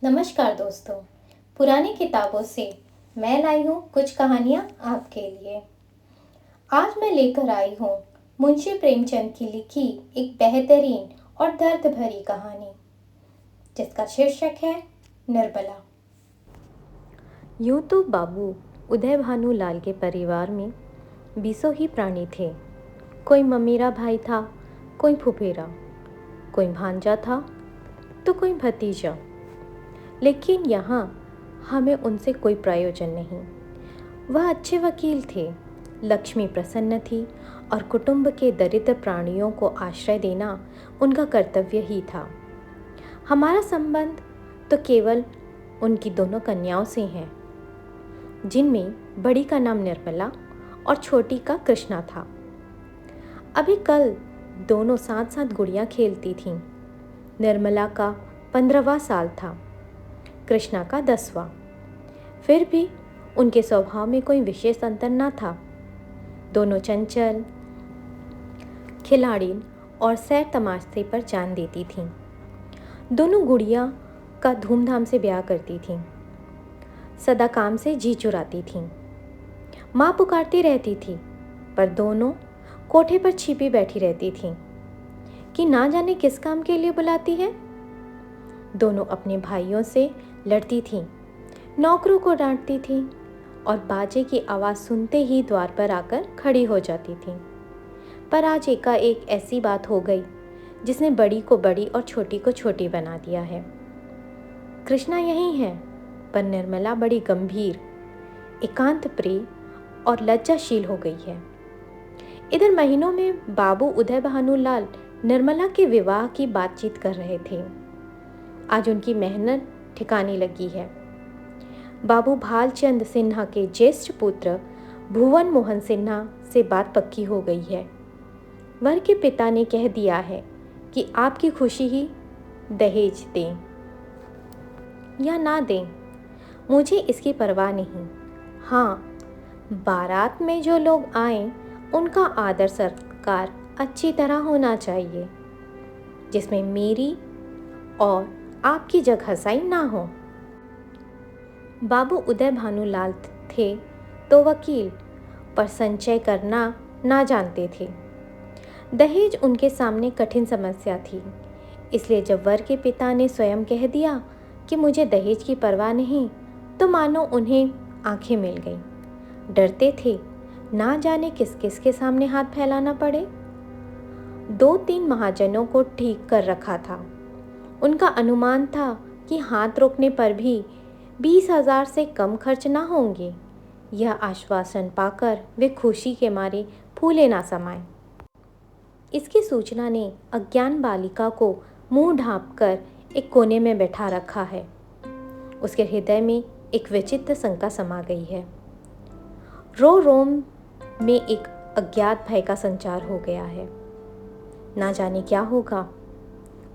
नमस्कार दोस्तों। पुरानी किताबों से मैं लाई हूँ कुछ कहानियाँ आपके लिए। आज मैं लेकर आई हूँ मुंशी प्रेमचंद की लिखी एक बेहतरीन और दर्द भरी कहानी जिसका शीर्षक है निर्मला। यूं तो बाबू उदय भानु लाल के परिवार में बीसों ही प्राणी थे। कोई ममीरा भाई था, कोई फुफेरा, कोई भांजा था तो कोई भतीजा। लेकिन यहाँ हमें उनसे कोई प्रयोजन नहीं। वह अच्छे वकील थे, लक्ष्मी प्रसन्न थी और कुटुंब के दरिद्र प्राणियों को आश्रय देना उनका कर्तव्य ही था। हमारा संबंध तो केवल उनकी दोनों कन्याओं से है, जिनमें बड़ी का नाम निर्मला और छोटी का कृष्णा था। अभी कल दोनों साथ साथ गुड़ियाँ खेलती थीं। निर्मला का 15वां साल था, कृष्णा का 10वां। फिर भी उनके स्वभाव में कोई विशेष अंतर न था। दोनों चंचल, खिलाड़ी और सैर तमाशे पर जान देती थीं। दोनों गुड़िया का धूमधाम से ब्याह करती थीं। सदा काम से जी चुराती थीं। माँ पुकारती रहती थी, पर दोनों कोठे पर छिपी बैठी रहती थीं कि ना जाने किस काम के लिए बुलाती है। दोनों अपने भाइयों से लड़ती थीं, नौकरों को डांटती थीं और बाजे की आवाज़ सुनते ही द्वार पर आकर खड़ी हो जाती थीं। पर आज एकाएक ऐसी बात हो गई जिसने बड़ी को बड़ी और छोटी को छोटी बना दिया है। कृष्णा यही है, पर निर्मला बड़ी गंभीर, एकांत प्रिय और लज्जाशील हो गई है। इधर महीनों में बाबू उदय भानुलाल निर्मला के विवाह की बातचीत कर रहे थे। आज उनकी मेहनत ठिकाने लगी है। बाबू भालचंद सिन्हा के ज्येष्ठ पुत्र भुवन मोहन सिन्हा से बात पक्की हो गई है। वर के पिता ने कह दिया है कि आपकी खुशी ही दहेज दें या ना दें, मुझे इसकी परवाह नहीं। हाँ, बारात में जो लोग आएं उनका आदर सत्कार अच्छी तरह होना चाहिए, जिसमें मेरी और आपकी जगहसाई ना हो। बाबू उदय भानुलाल थे तो वकील, पर संचय करना ना जानते थे। दहेज उनके सामने कठिन समस्या थी। इसलिए जब वर के पिता ने स्वयं कह दिया कि मुझे दहेज की परवाह नहीं, तो मानो उन्हें आंखें मिल गईं। डरते थे ना जाने किस किस के सामने हाथ फैलाना पड़े। 2-3 महाजनों को ठीक कर रखा था। उनका अनुमान था कि हाथ रोकने पर भी 20,000 से कम खर्च ना होंगे। यह आश्वासन पाकर वे खुशी के मारे फूले ना समाये। इसकी सूचना ने अज्ञान बालिका को मुंह ढांपकर एक कोने में बैठा रखा है। उसके हृदय में एक विचित्र शंका समा गई है। रोम में एक अज्ञात भय का संचार हो गया है। ना जाने क्या होगा।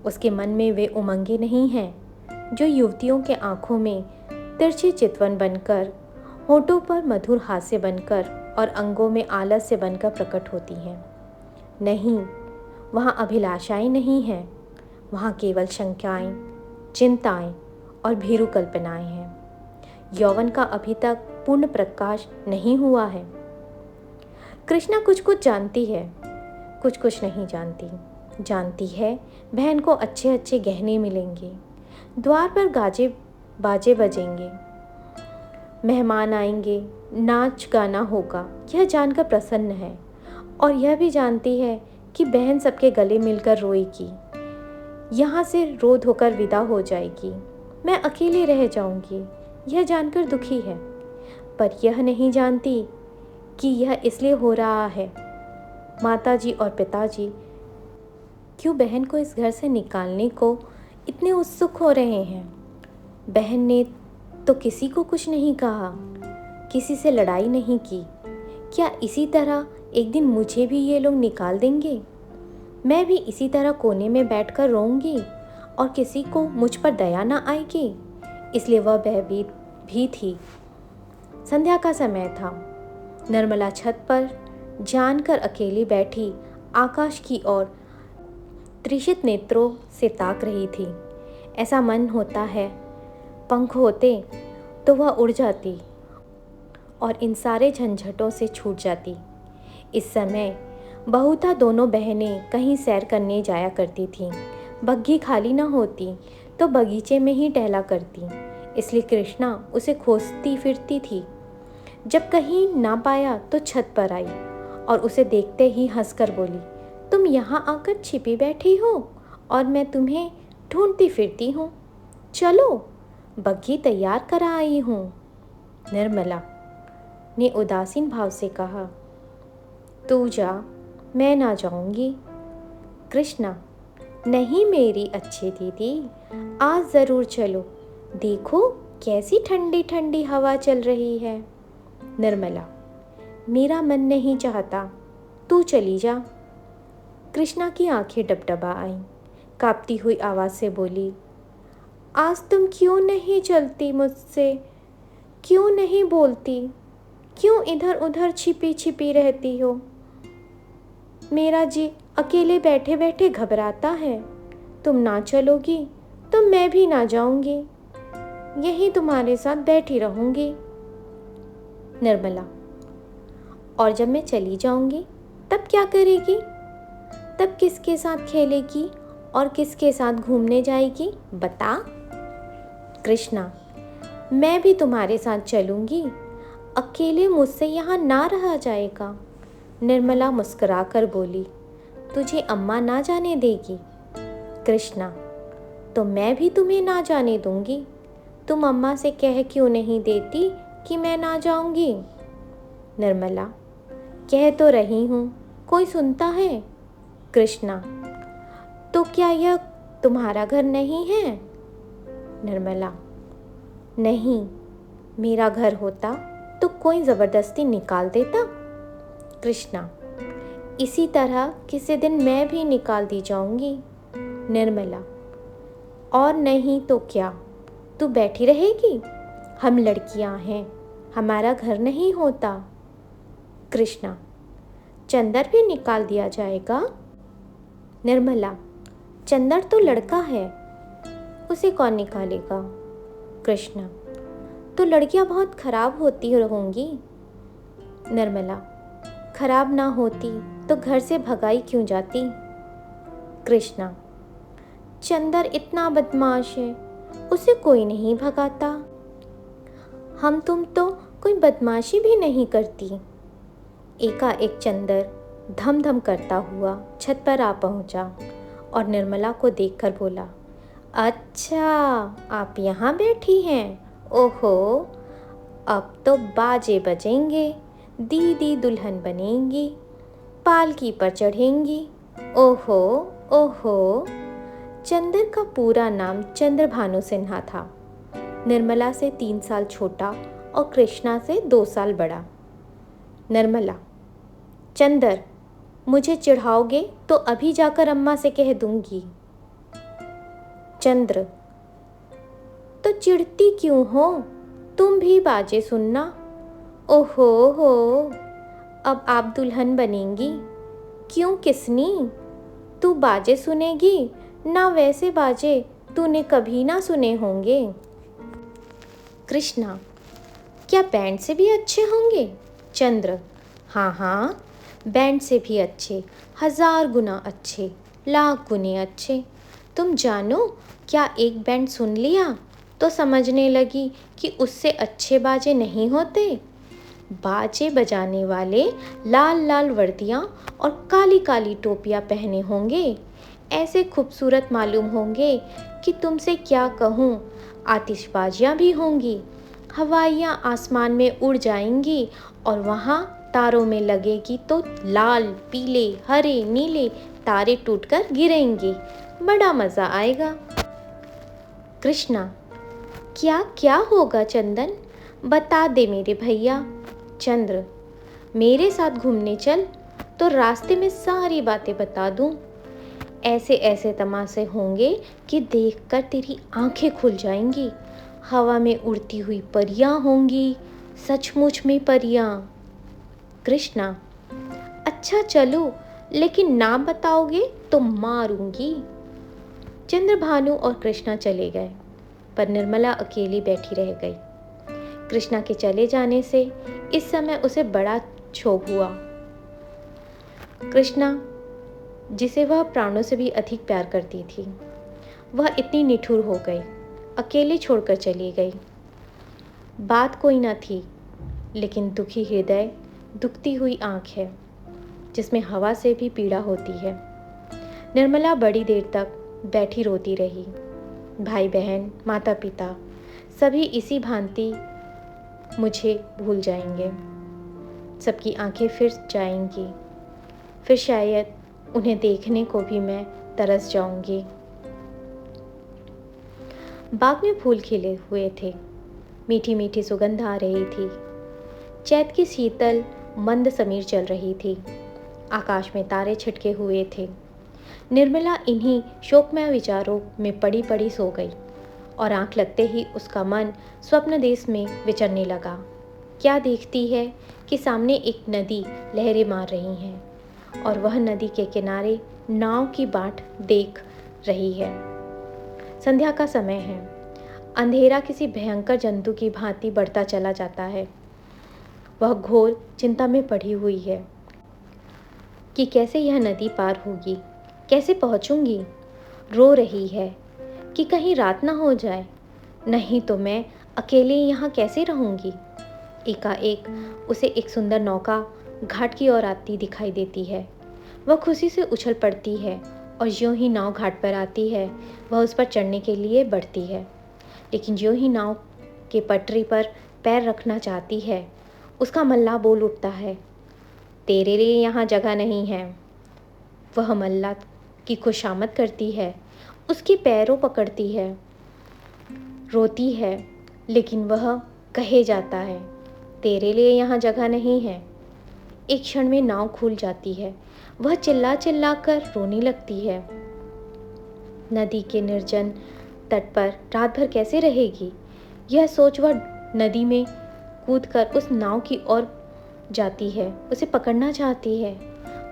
उसके मन में वे उमंगें नहीं हैं जो युवतियों के आंखों में तिरछी चितवन बनकर, होठों पर मधुर हास्य बनकर और अंगों में आलस्य बनकर प्रकट होती हैं। नहीं, वहाँ अभिलाषाएं नहीं हैं, वहाँ केवल शंकाएं, चिंताएं और भीरू कल्पनाएं हैं। यौवन का अभी तक पूर्ण प्रकाश नहीं हुआ है। कृष्णा कुछ कुछ जानती है, कुछ कुछ नहीं जानती। जानती है बहन को अच्छे अच्छे गहने मिलेंगे, द्वार पर गाजे बाजे बजेंगे, मेहमान आएंगे, नाच गाना होगा, यह जानकर प्रसन्न है। और यह भी जानती है कि बहन सबके गले मिलकर रोएगी, यहाँ से रो धोकर विदा हो जाएगी। मैं अकेली रह जाऊंगी, यह जानकर दुखी है। पर यह नहीं जानती कि यह इसलिए हो रहा है। माताजी और पिताजी क्यों बहन को इस घर से निकालने को इतने उत्सुक हो रहे हैं। बहन ने तो किसी को कुछ नहीं कहा, किसी से लड़ाई नहीं की। क्या इसी तरह एक दिन मुझे भी ये लोग निकाल देंगे? मैं भी इसी तरह कोने में बैठकर रोऊंगी और किसी को मुझ पर दया ना आएगी। इसलिए वह भयभीत भी थी। संध्या का समय था। निर्मला छत पर जानकर अकेली बैठी आकाश की ओर त्रिषित नेत्रों से ताक रही थी। ऐसा मन होता है पंख होते तो वह उड़ जाती और इन सारे झंझटों से छूट जाती। इस समय बहुधा दोनों बहनें कहीं सैर करने जाया करती थीं। बग्घी खाली न होती तो बगीचे में ही टहला करती, इसलिए कृष्णा उसे खोजती फिरती थी। जब कहीं ना पाया तो छत पर आई और उसे देखते ही हंसकर बोली, तुम यहाँ आकर छिपी बैठी हो और मैं तुम्हें ढूंढती फिरती हूँ। चलो, बग्घी तैयार करा आई हूँ। निर्मला ने उदासीन भाव से कहा, तू जा, मैं ना जाऊंगी। कृष्णा, नहीं मेरी अच्छी दीदी, आज ज़रूर चलो, देखो कैसी ठंडी ठंडी हवा चल रही है। निर्मला, मेरा मन नहीं चाहता, तू चली जा। कृष्णा की आंखें डबडबा आईं, कांपती हुई आवाज़ से बोली, आज तुम क्यों नहीं चलती मुझसे, क्यों नहीं बोलती, क्यों इधर उधर छिपी छिपी रहती हो। मेरा जी अकेले बैठे बैठे घबराता है। तुम ना चलोगी तो मैं भी ना जाऊंगी, यहीं तुम्हारे साथ बैठी रहूंगी। निर्मला, और जब मैं चली जाऊंगी तब क्या करेगी? तब किसके साथ खेलेगी और किसके साथ घूमने जाएगी, बता। कृष्णा, मैं भी तुम्हारे साथ चलूंगी, अकेले मुझसे यहाँ ना रहा जाएगा। निर्मला मुस्कुराकर बोली, तुझे अम्मा ना जाने देगी। कृष्णा, तो मैं भी तुम्हें ना जाने दूंगी। तुम अम्मा से कह क्यों नहीं देती कि मैं ना जाऊंगी। निर्मला, कह तो रही हूँ, कोई सुनता है? कृष्णा, तो क्या यह तुम्हारा घर नहीं है? निर्मला, नहीं, मेरा घर होता तो कोई ज़बरदस्ती निकाल देता। कृष्णा, इसी तरह किसी दिन मैं भी निकाल दी जाऊंगी। निर्मला, और नहीं तो क्या, तू बैठी रहेगी? हम लड़कियां हैं, हमारा घर नहीं होता। कृष्णा, चंदर भी निकाल दिया जाएगा। निर्मला, चंदर तो लड़का है, उसे कौन निकालेगा। कृष्णा, तो लड़कियां बहुत खराब होती होंगी। निर्मला, खराब ना होती तो घर से भगाई क्यों जाती। कृष्णा, चंदर इतना बदमाश है, उसे कोई नहीं भगाता। हम तुम तो कोई बदमाशी भी नहीं करती। एकाएक चंदर धम धम करता हुआ छत पर आ पहुंचा और निर्मला को देखकर बोला, अच्छा, आप यहाँ बैठी हैं? ओहो, अब तो बाजे बजेंगे, दीदी दुल्हन बनेंगी, पालकी पर चढ़ेंगी। ओहो ओहो। चंदर का पूरा नाम चंद्रभानु सिन्हा था। निर्मला से 3 साल छोटा और कृष्णा से 2 साल बड़ा। निर्मला, चंदर, मुझे चिढ़ाओगे तो अभी जाकर अम्मा से कह दूंगी। चंद्र, तो चिढ़ती क्यों हो, तुम भी बाजे सुनना। ओहो हो, अब आप दुल्हन बनेंगी। क्यों किसनी, तू बाजे सुनेगी ना, वैसे बाजे तूने कभी ना सुने होंगे। कृष्णा, क्या बैंड से भी अच्छे होंगे। चंद्र, हाँ हाँ, बैंड से भी अच्छे, 1000 गुना अच्छे, लाख गुने अच्छे। तुम जानो, क्या एक बैंड सुन लिया तो समझने लगी कि उससे अच्छे बाजे नहीं होते। बाजे बजाने वाले लाल लाल वर्दियाँ और काली काली टोपियाँ पहने होंगे, ऐसे खूबसूरत मालूम होंगे कि तुमसे क्या कहूँ। आतिशबाजियाँ भी होंगी, हवाइयाँ आसमान में उड़ जाएंगी और वहाँ तारों में लगेगी तो लाल पीले हरे नीले तारे टूटकर गिरेंगे, बड़ा मज़ा आएगा। कृष्णा, क्या क्या होगा चंदन, बता दे मेरे भैया। चंद्र, मेरे साथ घूमने चल तो रास्ते में सारी बातें बता दूं। ऐसे ऐसे तमाशे होंगे कि देखकर तेरी आंखें खुल जाएंगी। हवा में उड़ती हुई परियां होंगी, सचमुच में परियां। कृष्णा, अच्छा चलो, लेकिन नाम बताओगे तो मारूंगी। चंद्रभानु और कृष्णा चले गए। पर निर्मला अकेली बैठी रह गई। कृष्णा के चले जाने से इस समय उसे बड़ा क्षोभ हुआ। कृष्णा, जिसे वह प्राणों से भी अधिक प्यार करती थी, वह इतनी निठुर हो गई, अकेले छोड़कर चली गई। बात कोई न थी, लेकिन दुखी हृदय, दुखती हुई आंख है, जिसमें हवा से भी पीड़ा होती है। निर्मला बड़ी देर तक बैठी रोती रही। भाई बहन, माता पिता सभी इसी भांति मुझे भूल जाएंगे। सबकी आंखें फिर जाएंगी, फिर शायद उन्हें देखने को भी मैं तरस जाऊंगी। बाग में फूल खिले हुए थे, मीठी मीठी सुगंध आ रही थी। चैत की शीतल मंद समीर चल रही थी। आकाश में तारे छिटके हुए थे। निर्मला इन्हीं शोकमय विचारों में पड़ी पड़ी सो गई और आंख लगते ही उसका मन स्वप्न देश में विचरने लगा। क्या देखती है कि सामने एक नदी लहरें मार रही हैं और वह नदी के किनारे नाव की बाट देख रही है। संध्या का समय है। अंधेरा किसी भयंकर जंतु की भांति बढ़ता चला जाता है। वह घोर चिंता में पड़ी हुई है कि कैसे यह नदी पार होगी, कैसे पहुंचूंगी। रो रही है कि कहीं रात ना हो जाए, नहीं तो मैं अकेले यहाँ कैसे रहूंगी। एकाएक उसे एक सुंदर नौका घाट की ओर आती दिखाई देती है। वह खुशी से उछल पड़ती है और ज्यों ही नाव घाट पर आती है, वह उस पर चढ़ने के लिए बढ़ती है। लेकिन ज्यों ही नाव के पटरी पर पैर रखना चाहती है, उसका मल्लाह बोल उठता है, तेरे लिए यहाँ जगह नहीं है। वह मल्लाह की खुशामद करती है, उसके पैरों पकड़ती है, रोती है, लेकिन वह कहे जाता है, तेरे लिए यहाँ जगह नहीं है। एक क्षण में नाव खुल जाती है। वह चिल्ला चिल्ला कर रोने लगती है। नदी के निर्जन तट पर रात भर कैसे रहेगी, यह सोच वह नदी में कूदकर उस नाव की ओर जाती है, उसे पकड़ना चाहती है।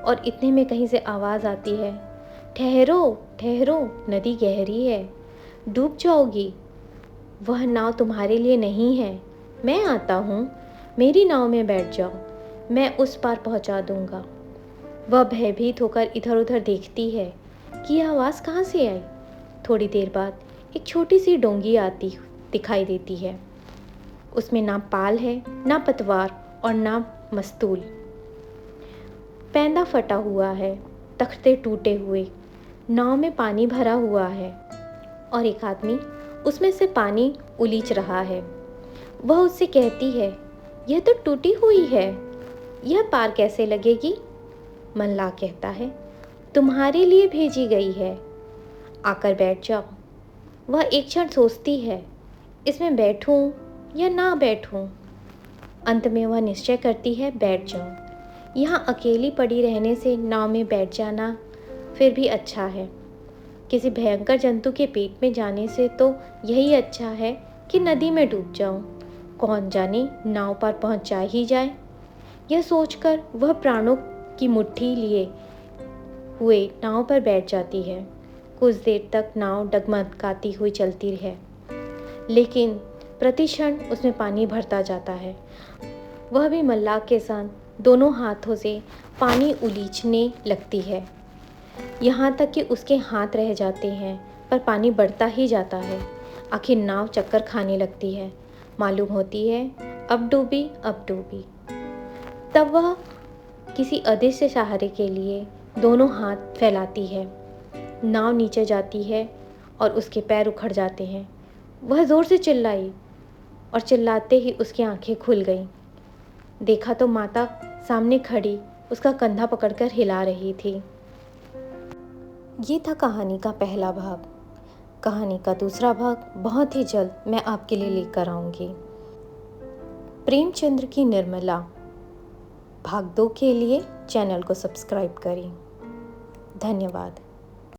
और इतने में कहीं से आवाज़ आती है, ठहरो ठहरो, नदी गहरी है, डूब जाओगी। वह नाव तुम्हारे लिए नहीं है, मैं आता हूँ, मेरी नाव में बैठ जाओ, मैं उस पार पहुँचा दूँगा। वह भयभीत होकर इधर उधर देखती है कि यह आवाज़ कहाँ से आई। थोड़ी देर बाद एक छोटी सी डोंगी आती दिखाई देती है। उसमें ना पाल है, ना पतवार और ना मस्तूल। पैंदा फटा हुआ है, तख्ते टूटे हुए, नाव में पानी भरा हुआ है और एक आदमी उसमें से पानी उलीच रहा है। वह उससे कहती है, यह तो टूटी हुई है, यह पार कैसे लगेगी। मल्लाह कहता है, तुम्हारे लिए भेजी गई है, आकर बैठ जाओ। वह एक क्षण सोचती है, इसमें बैठूं या ना बैठूं। अंत में वह निश्चय करती है, बैठ जाऊं। यहाँ अकेली पड़ी रहने से नाव में बैठ जाना फिर भी अच्छा है। किसी भयंकर जंतु के पेट में जाने से तो यही अच्छा है कि नदी में डूब जाऊं। कौन जाने नाव पर पहुंच जा ही जाए। यह सोचकर वह प्राणों की मुट्ठी लिए हुए नाव पर बैठ जाती है। कुछ देर तक नाव डगमगाती हुई चलती है, लेकिन प्रतिक्षण उसमें पानी भरता जाता है। वह भी मल्लाह के साथ दोनों हाथों से पानी उलीचने लगती है, यहाँ तक कि उसके हाथ रह जाते हैं, पर पानी बढ़ता ही जाता है। आखिर नाव चक्कर खाने लगती है। मालूम होती है अब डूबी, अब डूबी। तब वह किसी अदृश्य सहारे के लिए दोनों हाथ फैलाती है। नाव नीचे जाती है और उसके पैर उखड़ जाते हैं। वह ज़ोर से चिल्लाई और चिल्लाते ही उसकी आंखें खुल गईं। देखा तो माता सामने खड़ी उसका कंधा पकड़कर हिला रही थी। ये था कहानी का पहला भाग। कहानी का दूसरा भाग बहुत ही जल्द मैं आपके लिए लेकर आऊँगी। प्रेमचंद्र की निर्मला भाग 2 के लिए चैनल को सब्सक्राइब करें। धन्यवाद।